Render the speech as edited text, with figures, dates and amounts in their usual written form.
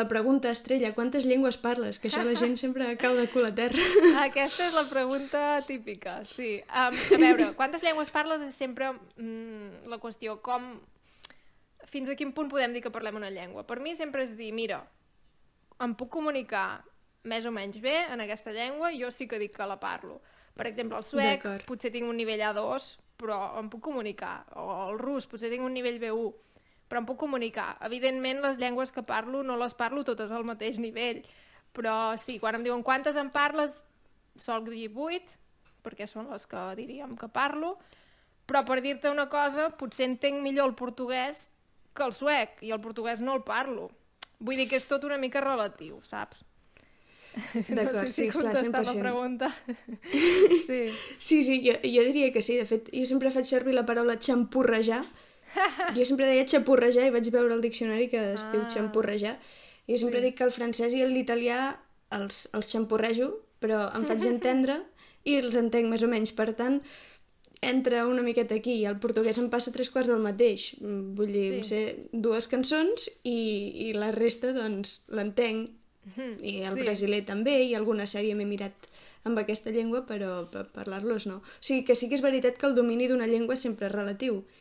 la pregunta estrella, quantes llengües parles? Que això la gent sempre cau de cul a terra. Aquesta és la pregunta típica, sí. A veure, quantes llengües parles és sempre la qüestió, fins a quin punt podem dir que parlem una llengua? Per mi sempre és dir, mira, em puc comunicar més o menys bé en aquesta llengua, jo sí que dic que la parlo. Per exemple, el suec potser tinc un nivell A2, però em puc comunicar. O el rus potser tinc un nivell B1, però em puc comunicar. Evidentment, les llengües que parlo no les parlo totes al mateix nivell, però sí, quan em diuen quantes en parles, sol dir 8, perquè són les que diríem que parlo, però per dir-te una cosa, potser entenc millor el portuguès que el suec, i el portuguès no el parlo. Vull dir que és tot una mica relatiu, saps? No sé si he contestat la pregunta. Sí, jo diria que sí. De fet, jo sempre faig servir la paraula xampurrejar. Jo sempre deia xapurrejar i vaig veure al diccionari que es diu xampurrejar. Jo sempre dic que el francès i l'italià els xampurrejo, però em faig entendre i els entenc més o menys. Per tant, entra una miqueta aquí. I el portuguès em passa 3/4 del mateix. Vull dir, sé 2 cançons i la resta, doncs, l'entenc. I el brasiler també, i alguna sèrie m'he mirat amb aquesta llengua, però per parlar-los no. O sigui que sí que és veritat que el domini d'una llengua sempre és relatiu,